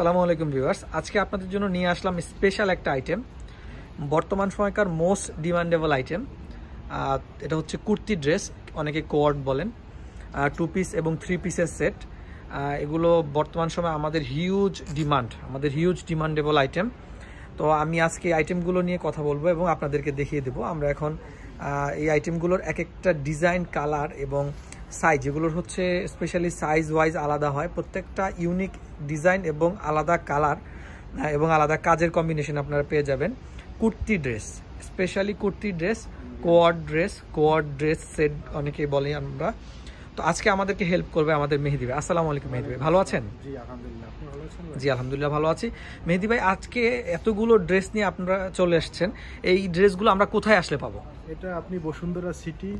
আসসালামু আলাইকুম ভিউয়ার্স, আজকে আপনাদের জন্য নিয়ে আসলাম স্পেশাল একটা আইটেম, বর্তমান সময়কার মোস্ট ডিমান্ডেবল আইটেম। এটা হচ্ছে কুর্তি ড্রেস, অনেকে কোয়ার্ড বলেন, 2 পিস এবং 3 পিসের সেট। এগুলো বর্তমান সময় আমাদের হিউজ ডিমান্ডেবল আইটেম। তো আমি আজকে আইটেমগুলো নিয়ে কথা বলবো এবং আপনাদেরকে দেখিয়ে দেবো। আমরা এখন এই আইটেমগুলোর এক একটা ডিজাইন, কালার এবং সাইজ, এগুলোর হচ্ছে স্পেশালি সাইজ ওয়াইজ আলাদা হয়, প্রত্যেকটা ইউনিক ডিজাইন এবং আলাদা কালার এবং আলাদা কাজের কম্বিনেশন আপনারা পেয়ে যাবেন। Kurti dress, specially kurti dress, coord dress set অনেকেই বলি আমরা। তো আজকে আমাদেরকে হেল্প করবে আমাদের মেহেদি ভাই। আসসালামু আলাইকুম মেহেদি ভাই, ভালো আছেন? জি আলহামদুলিল্লাহ, আপনি ভালো আছেন? জি আলহামদুলিল্লাহ ভালো আছি। মেহেদি ভাই, আজকে এতগুলো ড্রেস নিয়ে আপনারা চলে এসেছেন, এই ড্রেসগুলো আমরা কোথায় আসলে পাবো? এটা আপনি Bashundhara city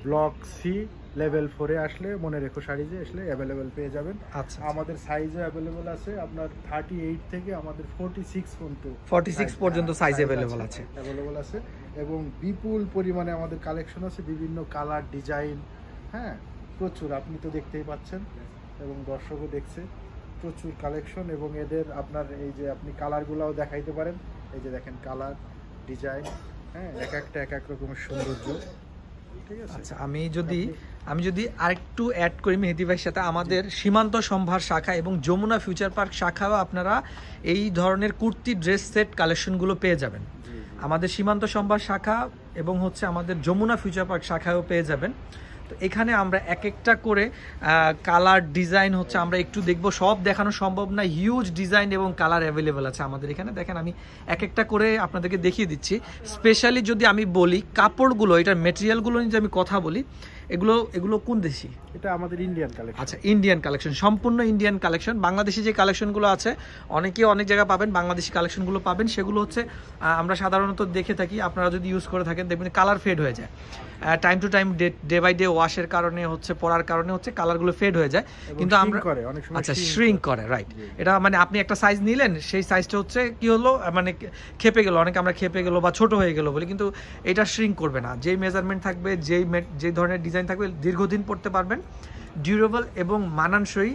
block C level 4-এ আসলে মনে রেখো শাড়িজে আসলে অ্যাভেলেবেল পেয়ে যাবেন। আচ্ছা, আমাদের সাইজও অ্যাভেলেবেল আছে, আপনার 38 থেকে আমাদের 46 পর্যন্ত সাইজ অ্যাভেলেবেল আছে এবং বিপুল পরিমাণে আমাদের কালেকশন আছে, বিভিন্ন কালার ডিজাইন। হ্যাঁ, প্রচুর, আপনি তো দেখতেই পাচ্ছেন এবং দর্শকও দেখছে, প্রচুর কালেকশন। এবং এদের আপনার এই যে আপনি কালারগুলোও দেখাইতে পারেন, এই যে দেখেন কালার ডিজাইন, হ্যাঁ, এক এক রকমের সৌন্দর্য। ঠিক আছে। আচ্ছা, আমি যদি আরেকটু অ্যাড করি মেহেদি ভাইয়ের সাথে, আমাদের সীমান্ত সম্ভার শাখা এবং যমুনা ফিউচার পার্ক শাখাও আপনারা এই ধরনের কুর্তি ড্রেস সেট কালেকশনগুলো পেয়ে যাবেন। আমাদের সীমান্ত সম্ভার শাখা এবং হচ্ছে আমাদের যমুনা ফিউচার পার্ক শাখাও পেয়ে যাবেন। তো এখানে আমরা এক একটা করে কালার ডিজাইন হচ্ছে আমরা একটু দেখব, সব দেখানো সম্ভব না, হিউজ ডিজাইন এবং কালার অ্যাভেলেবেল আছে আমাদের এখানে। দেখেন, আমি এক একটা করে আপনাদেরকে দেখিয়ে দিচ্ছি। স্পেশালি যদি আমি বলি কাপড়গুলো, এটার মেটেরিয়ালগুলো নিয়ে যদি আমি কথা বলি, এগুলো কোন দেশি? এটা আমাদের ইন্ডিয়ান কালেকশন। আচ্ছা, ইন্ডিয়ান কালেকশন, সম্পূর্ণ ইন্ডিয়ান কালেকশন। বাংলাদেশি যে কালেকশনগুলো আছে অনেকে অনেক জায়গায় পাবেন, বাংলাদেশি কালেকশনগুলো পাবেন, সেগুলো হচ্ছে আমরা সাধারণত দেখে থাকি, আপনারা যদি ইউজ করে থাকেন দেখবেন কালার ফেড হয়ে যায়, time to time day by day ওয়াশের কারণে হচ্ছে, পরার কারণে হচ্ছে কালারগুলো ফেড হয়ে যায়, কিন্তু আমরা আচ্ছা শ্রিঙ্ক করে, রাইট। এটা মানে আপনি একটা সাইজ নিলেন, সেই সাইজটা হচ্ছে কি হলো, মানে খেপে গেল, অনেকে আমরা খেপে গেল বা ছোট হয়ে গেল বলি, কিন্তু এটা শ্রিঙ্ক করবে না। যেই মেজারমেন্ট থাকবে, যেই ধরনের ডিজাইন থাকবে, দীর্ঘদিন পড়তে পারবেন, ডিউরেবল এবং মানানসই,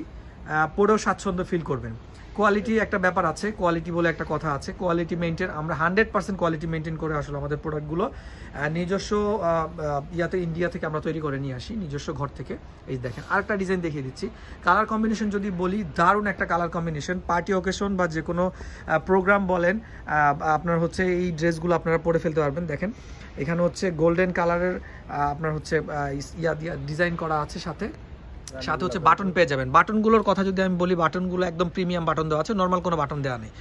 পরেও স্বাচ্ছন্দ্য ফিল করবেন। কোয়ালিটি একটা ব্যাপার আছে, কোয়ালিটি বলে একটা কথা আছে, কোয়ালিটি মেনটেন, আমরা 100% কোয়ালিটি মেনটেন করে আসলে আমাদের প্রোডাক্টগুলো নিজস্ব ইন্ডিয়া থেকে আমরা তৈরি করে নিয়ে আসি, নিজস্ব ঘর থেকে। এই দেখেন আরেকটা ডিজাইন দেখিয়ে দিচ্ছি। কালার কম্বিনেশন যদি বলি, দারুণ একটা কালার কম্বিনেশন, পার্টি অকেশন বা যে কোনো প্রোগ্রাম বলেন, আপনার হচ্ছে এই ড্রেসগুলো আপনারা পরে ফেলতে পারবেন। দেখেন এখানে হচ্ছে গোল্ডেন কালারের আপনার হচ্ছে ডিজাইন করা আছে, সাথে হচ্ছে বাটন পেয়ে যাবেন। বাটনগুলোর কথা যদি আমি বলি, বাটনগুলো একদম প্রিমিয়াম বাটন দেওয়া আছে, নর্মাল কোনো বাটন দেওয়া নেই।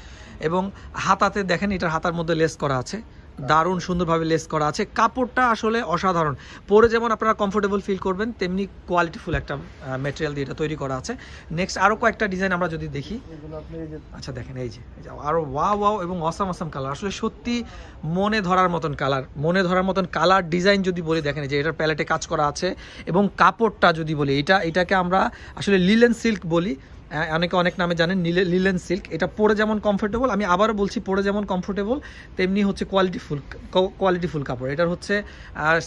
এবং হাতাতে দেখেন, এটার হাতার মধ্যে লেস করা আছে, দারুণ সুন্দরভাবে লেস করা আছে। কাপড়টা আসলে অসাধারণ, পরে যেমন আপনারা কমফোর্টেবল ফিল করবেন, তেমনি কোয়ালিটিফুল একটা ম্যাটেরিয়াল দিয়ে এটা তৈরি করা আছে। নেক্সট আরও কয়েকটা ডিজাইন আমরা যদি দেখি, আচ্ছা দেখেন এই যে আরও ওয়াও এবং অসাম কালার, আসলে সত্যি মনে ধরার মতন কালার ডিজাইন যদি বলি, দেখেন যে এটার প্যালেটে কাজ করা আছে। এবং কাপড়টা যদি বলি, এটাকে আমরা আসলে লিলেন সিল্ক বলি, অনেকে অনেক নামে জানেন, লিলেন সিল্ক। এটা পরে যেমন কমফোর্টেবল, আমি আবারও বলছি, পরে যেমন কমফোর্টেবল তেমনি হচ্ছে কোয়ালিটিফুল কাপড়। এটার হচ্ছে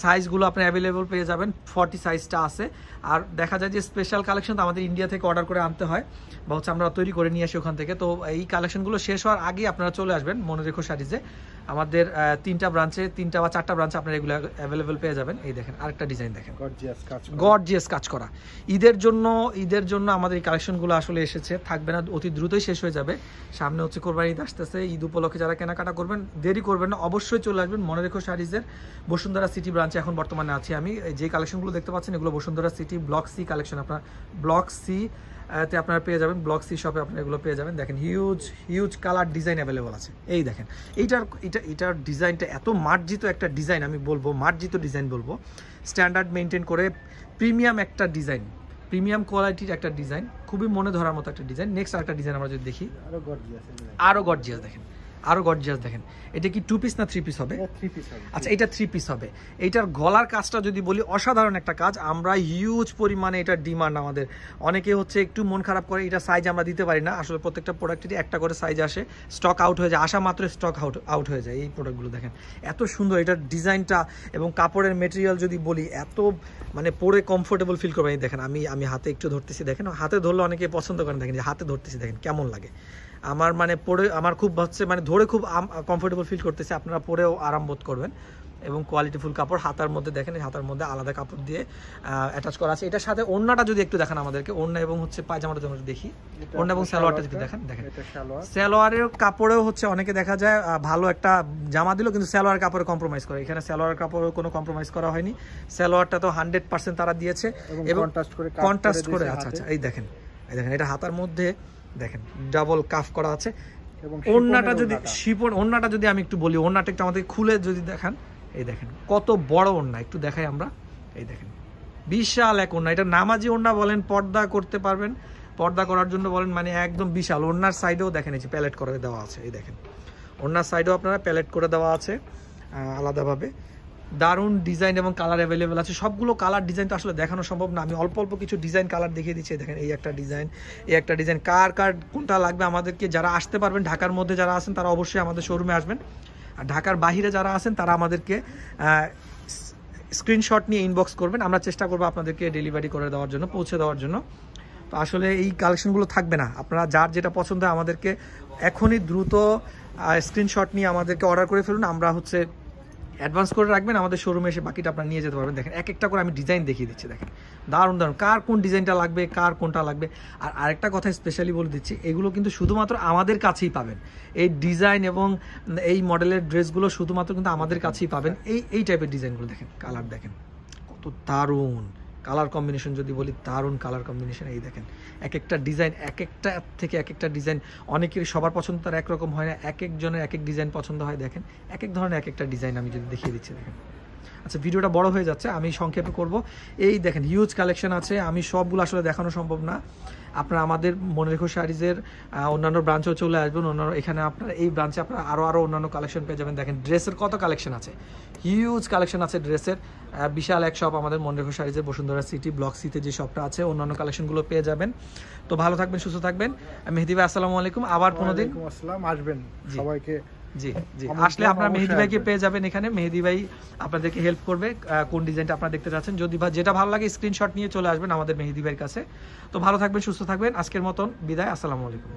সাইজগুলো আপনি অ্যাভেলেবল পেয়ে যাবেন, 40 সাইজটা আছে। আর দেখা যায় যে স্পেশাল কালেকশন তো আমাদের ইন্ডিয়া থেকে অর্ডার করে আনতে হয়, বা হচ্ছে আমরা তৈরি করে নিয়ে আসি ওখান থেকে। তো এই কালেকশনগুলো শেষ হওয়ার আগে আপনারা চলে আসবেন মনে রেখো শাড়িজে। আমাদের 3টা বা 4টা ব্রাঞ্চে আপনারা এগুলো অ্যাভেলেবল পেয়ে যাবেন। এই দেখেন আরেকটা ডিজাইন, দেখেন গর্জিয়াস কাজ করা। ঈদের জন্য আমাদের এই কালেকশনগুলো আসলে এসেছে, থাকবে না, অতি দ্রুতই শেষ হয়ে যাবে। সামনে হচ্ছে কোরবানি ঈদ আসতেছে, ঈদ উপলক্ষে যারা কেনাকাটা করবেন দেরি করবেন না, অবশ্যই চলে আসবেন মনে রেখো শাড়িজের বসুন্ধরা সিটি ব্রাঞ্চে। এখন বর্তমানে আছি আমি, যে কালেকশনগুলো দেখতে পাচ্ছেন এগুলো Bashundhara city block C collection. আপনার ব্লক সি তে আপনারা পেয়ে যাবেন, ব্লক সি শপে আপনারা এগুলো পেয়ে যাবেন। দেখেন হিউজ কালার ডিজাইন অ্যাভেলেবল আছে। এই দেখেন এটার ডিজাইনটা এত মার্জিত একটা ডিজাইন, আমি বলবো মার্জিত ডিজাইন বলবো, স্ট্যান্ডার্ড মেনটেন করে প্রিমিয়াম একটা ডিজাইন, প্রিমিয়াম কোয়ালিটির একটা ডিজাইন, খুবই মনে ধরার মতো একটা ডিজাইন। নেক্সট আরেকটা ডিজাইন আমরা যদি দেখি, আরও গর্জিয়াস, দেখেন আরো গর্জিয়াস দেখেন। এটা কি 2 পিস না 3 পিস হবে? 3 পিস হবে। আচ্ছা, এটা 3 পিস হবে। এইটার গলার কাজটা যদি বলি অসাধারণ একটা কাজ, আমরা হিউজ পরিমাণে এটার ডিমান্ড আমাদের। অনেকে হচ্ছে একটু মন খারাপ করে এটা সাইজ আমরা দিতে পারি না, আসলে প্রত্যেকটা প্রোডাক্টেরই একটা করে সাইজ আসে, স্টক আউট হয়ে যায়, আসা মাত্র স্টক আউট হয়ে যায়। এই প্রোডাক্টগুলো দেখেন এত সুন্দর, এটার ডিজাইনটা এবং কাপড়ের মেটেরিয়াল যদি বলি এত মানে পরে কমফোর্টেবল ফিল করবেন। এই দেখেন আমি হাতে একটু ধরতেছি, দেখেন হাতে ধরলে অনেকে পছন্দ করেন, দেখেন যে হাতে ধরতেছি দেখেন কেমন লাগে। আমার মানে পরে আমার খুব হচ্ছে মানে ধরে খুব কমফোর্টেবল ফিল করতেছে, আপনারা পরেও আরাম বোধ করবেন। এবং কোয়ালিটিফুল কাপড়, হাতার মধ্যে দেখেন হাতার মধ্যে আলাদা কাপড় দিয়ে অ্যাটাচ করা আছে। এটার সাথে ওড়নাটা যদি একটু দেখান আমাদেরকে, ওড়না এবং হচ্ছে পায়জামাটা যদি দেখি, ওড়না এবং সালোয়ারটা যদি দেখেন, সালোয়ারের কাপড়েও হচ্ছে অনেকে দেখা যায় ভালো একটা জামা দিল কিন্তু সালোয়ার কাপড়ে কম্প্রোমাইজ করে, এখানে সালোয়ার কাপড়ে কোনো কম্প্রোমাইজ করা হয়নি। সালোয়ারটা তো 100% তারা দিয়েছে এবং কন্ট্রাস্ট করে। আচ্ছা আচ্ছা, এই দেখেন এটা হাতার মধ্যে দেখেন ডাবল কাফ করা আছে। এবং ওড়নাটা যদি শিপন, ওড়নাটা যদি আমি একটু বলি, ওড়নাটা একটু আমাদের খুলে যদি দেখান, এই দেখেন কত বড় ওড়না, একটু দেখাই আমরা। এই দেখেন বিশাল এক ওড়না, এটা নামাজি ওড়না বলেন, পর্দা করতে পারবেন, পর্দা করার জন্য বলেন, মানে একদম বিশাল। ওড়নার সাইডেও দেখেন এই যে প্যালেট করে দেওয়া আছে, এই দেখেন ওড়নার সাইডেও আপনারা প্যালেট করে দেওয়া আছে আলাদাভাবে। দারুণ ডিজাইন এবং কালার অ্যাভেলেবেল আছে। সবগুলো কালার ডিজাইন তো আসলে দেখানো সম্ভব না, আমি অল্প অল্প কিছু ডিজাইন কালার দেখিয়ে দিচ্ছি। দেখেন এই একটা ডিজাইন, এই একটা ডিজাইন, কার কোনটা লাগবে আমাদেরকে, যারা আসতে পারবেন ঢাকার মধ্যে যারা আছেন তারা অবশ্যই আমাদের শোরুমে আসবেন, আর ঢাকার বাইরে যারা আছেন তারা আমাদেরকে স্ক্রিনশট নিয়ে ইনবক্স করবেন, আমরা চেষ্টা করবো আপনাদেরকে ডেলিভারি করে দেওয়ার জন্য, পৌঁছে দেওয়ার জন্য। তো আসলে এই কালেকশনগুলো থাকবে না, আপনারা যার যেটা পছন্দ আমাদেরকে এখনই দ্রুত স্ক্রিনশট নিয়ে আমাদেরকে অর্ডার করে ফেলুন, আমরা হচ্ছে অ্যাডভান্স করে রাখবেন, আমাদের শোরুমে এসে বাকিটা আপনারা নিয়ে যেতে পারবেন। দেখেন এক একটা করে আমি ডিজাইন দেখিয়ে দিচ্ছি, দেখেন দারুণ দারুণ, কার কোন ডিজাইনটা লাগবে, কার কোনটা লাগবে। আর আরেকটা কথা স্পেশালি বলে দিচ্ছি, এগুলো কিন্তু শুধুমাত্র আমাদের কাছেই পাবেন, এই ডিজাইন এবং এই মডেলের ড্রেসগুলো শুধুমাত্র কিন্তু আমাদের কাছেই পাবেন। এই টাইপের ডিজাইনগুলো দেখেন, কালার দেখেন কত দারুণ, কালার কম্বিনেশন যদি বলি দারুণ কালার কম্বিনেশন। এই দেখেন এক একটা ডিজাইন, এক একটা থেকে এক একটা ডিজাইন, অনেকের সবার পছন্দ তার একরকম হয় না, এক একজনের এক এক ডিজাইন পছন্দ হয়। দেখেন এক এক ধরনের এক একটা ডিজাইন আমি যদি দেখিয়ে দিচ্ছি, দেখেন। আচ্ছা, ভিডিওটা বড় হয়ে যাচ্ছে, আমি সংক্ষেপে করব। এই দেখেন হিউজ কালেকশন আছে, আমি সবগুলো আসলে দেখানো সম্ভব না। আপনারা আমাদের মনে রেখো শাড়িজের অন্যান্য ব্রাঞ্চেও চলে আসবেন, অন্যান্য এখানে আপনারা এই ব্রাঞ্চে আপনারা আরও অন্যান্য কালেকশন পেয়ে যাবেন। দেখেন ড্রেসের কত কালেকশন আছে, হিউজ কালেকশন আছে ড্রেসের, বিশাল এক শপ আমাদের মনে রেখো শাড়িজের, বসুন্ধরা সিটি ব্লক সিতে যে শপটা আছে, অন্যান্য কালেকশনগুলো পেয়ে যাবেন। তো ভালো থাকবেন, সুস্থ থাকবেন। মেহেদি ভাই আসসালামু আলাইকুম, আবার কোনোদিন আসবেন সবাইকে। জি জি, আসলে আপনারা মেহেদি ভাইকে পেয়ে যাবেন এখানে, মেহেদি ভাই আপনাদেরকে হেল্প করবে কোন ডিজাইনটা আপনারা দেখতে চাচ্ছেন। যদি যেটা ভালো লাগে স্ক্রিনশট নিয়ে চলে আসবেন আমাদের মেহেদি ভাইয়ের কাছে। তো ভালো থাকবেন, সুস্থ থাকবেন, আজকের মতন বিদায়, আসসালামু আলাইকুম।